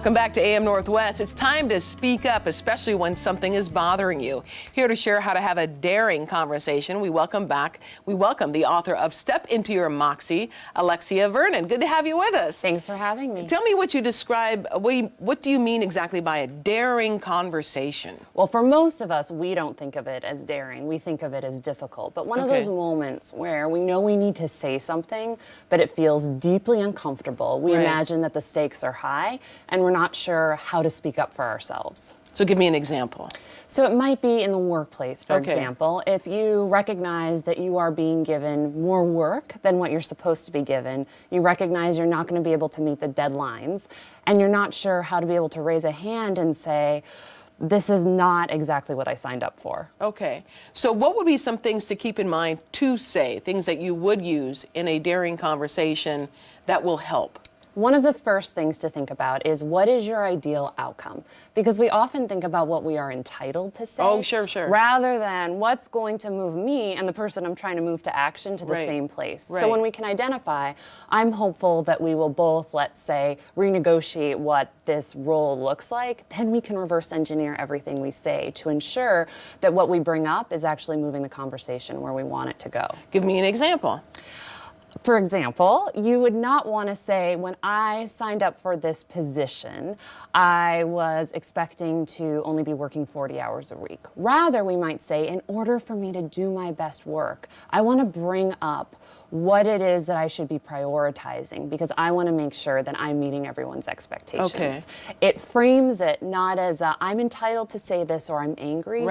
Welcome back to AM Northwest. It's time to speak up, especially when something is bothering you. Here to share how to have a daring conversation, we welcome the author of Step Into Your Moxie, Alexia Vernon. Good to have you with us. Thanks for having me. Tell me what you describe, what do you mean exactly by a daring conversation? Well, for most of us, we don't think of it as daring. We think of it as difficult. But one of those moments where we know we need to say something, but it feels deeply uncomfortable. We imagine that the stakes are high, and we're not sure how to speak up for ourselves. So give me an example. So it might be in the workplace, for example. If you recognize that you are being given more work than what you're supposed to be given, you recognize you're not going to be able to meet the deadlines, and you're not sure how to be able to raise a hand and say, this is not exactly what I signed up for. Okay. So what would be some things to keep in mind to say, things that you would use in a daring conversation that will help? One of the first things to think about is, what is your ideal outcome? Because we often think about what we are entitled to say. Oh, sure, sure. Rather than what's going to move me and the person I'm trying to move to action to the same place. So when we can identify, I'm hopeful that we will both, let's say, renegotiate what this role looks like, then we can reverse engineer everything we say to ensure that what we bring up is actually moving the conversation where we want it to go. Give me an example. For example, you would not want to say, when I signed up for this position, I was expecting to only be working 40 hours a week. Rather, we might say, in order for me to do my best work, I want to bring up what it is that I should be prioritizing, because I want to make sure that I'm meeting everyone's expectations. Okay. It frames it not as I'm entitled to say this or I'm angry,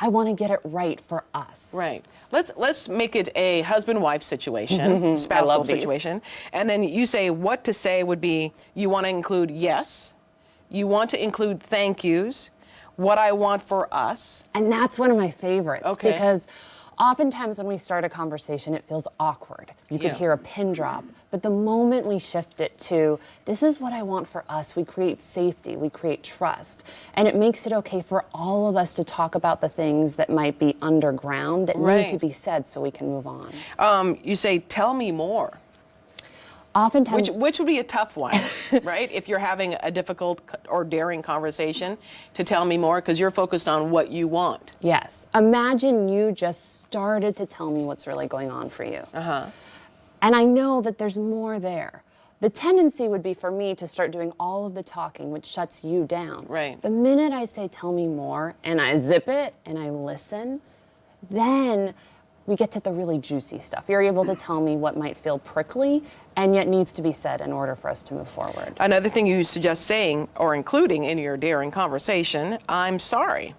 I want to get it right for us. Right. Let's make it a husband-wife situation, spousal situation. And then you say what to say would be, you want to include yes, you want to include thank yous, what I want for us. And that's one of my favorites, because oftentimes when we start a conversation, it feels awkward. You could hear a pin drop. But the moment we shift it to, this is what I want for us, we create safety, we create trust. And it makes it okay for all of us to talk about the things that might be underground that need to be said so we can move on. You say, tell me more. Oftentimes, which would be a tough one, right? If you're having a difficult or daring conversation, to tell me more, because you're focused on what you want. Yes. Imagine you just started to tell me what's really going on for you. And I know that there's more there. The tendency would be for me to start doing all of the talking, which shuts you down. Right. The minute I say, tell me more, and I zip it and I listen, then we get to the really juicy stuff. You're able to tell me what might feel prickly and yet needs to be said in order for us to move forward. Another thing you suggest saying or including in your daring conversation, I'm sorry.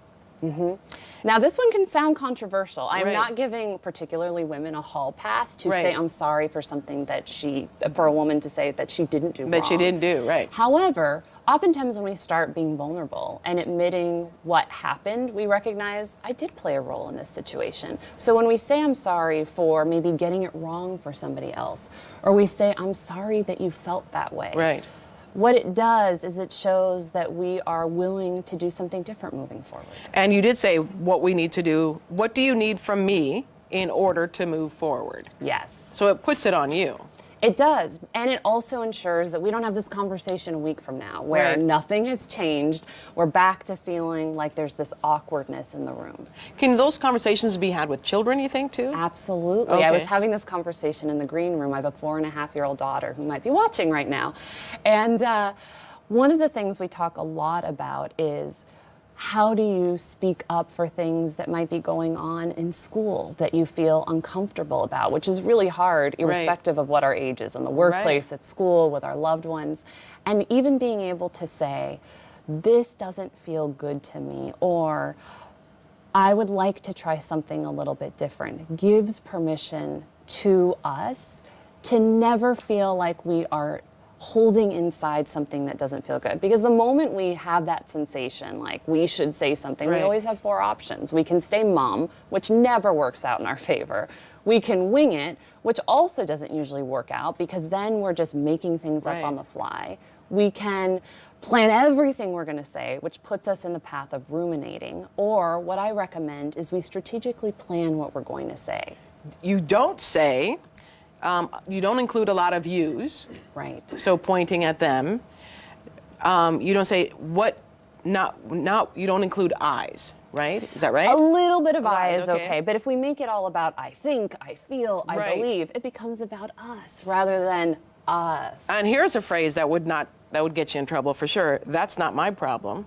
Now, this one can sound controversial. I'm not giving particularly women a hall pass to say I'm sorry for something that for a woman to say that she didn't do wrong. That she didn't do, right. However, oftentimes when we start being vulnerable and admitting what happened, we recognize I did play a role in this situation. So when we say I'm sorry for maybe getting it wrong for somebody else, or we say I'm sorry that you felt that way. What it does is it shows that we are willing to do something different moving forward. And you did say what we need to do. What do you need from me in order to move forward? Yes. So it puts it on you. It does, and it also ensures that we don't have this conversation a week from now where nothing has changed. We're back to feeling like there's this awkwardness in the room. Can those conversations be had with children, you think, too? Absolutely. I was having this conversation in the green room. I have a 4.5-year-old daughter who might be watching right now. And one of the things we talk a lot about is, how do you speak up for things that might be going on in school that you feel uncomfortable about, which is really hard, irrespective of what our age is, in the workplace, at school, with our loved ones. And even being able to say, this doesn't feel good to me, or I would like to try something a little bit different, gives permission to us to never feel like we are holding inside something that doesn't feel good. Because the moment we have that sensation, like we should say something, we always have 4 options. We can stay mum, which never works out in our favor. We can wing it, which also doesn't usually work out, because then we're just making things up on the fly. We can plan everything we're going to say, which puts us in the path of ruminating. Or what I recommend is we strategically plan what we're going to say. You don't say, you don't include a lot of yous. Right. So pointing at them. You don't say what, not, you don't include I's, right? Is that right? A little bit of I Right, is okay. okay, but if we make it all about I think, I feel, I Right. believe, it becomes about us rather than us. And here's a phrase that would get you in trouble for sure. That's not my problem.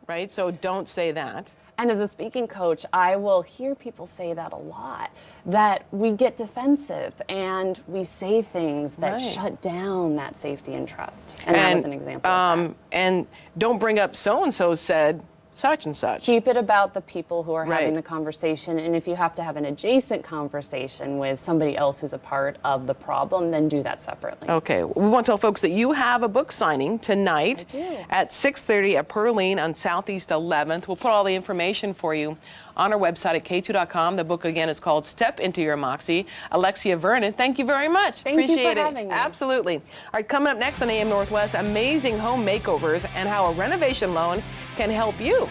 Right? So don't say that. And as a speaking coach, I will hear people say that a lot, that we get defensive and we say things that Right. shut down that safety and trust. And that was an example of that. And don't bring up so-and-so said such and such. Keep it about the people who are Right. having the conversation, and if you have to have an adjacent conversation with somebody else who's a part of the problem, then do that separately. Okay, we want to tell folks that you have a book signing tonight I do. at 6:30 at Pearline on Southeast 11th. We'll put all the information for you on our website at k2.com. The book again is called Step Into Your Moxie. Alexia Vernon, thank you very much. Thank you for Appreciate it. having me. Absolutely. All right, coming up next on AM Northwest, amazing home makeovers and how a renovation loan can help you.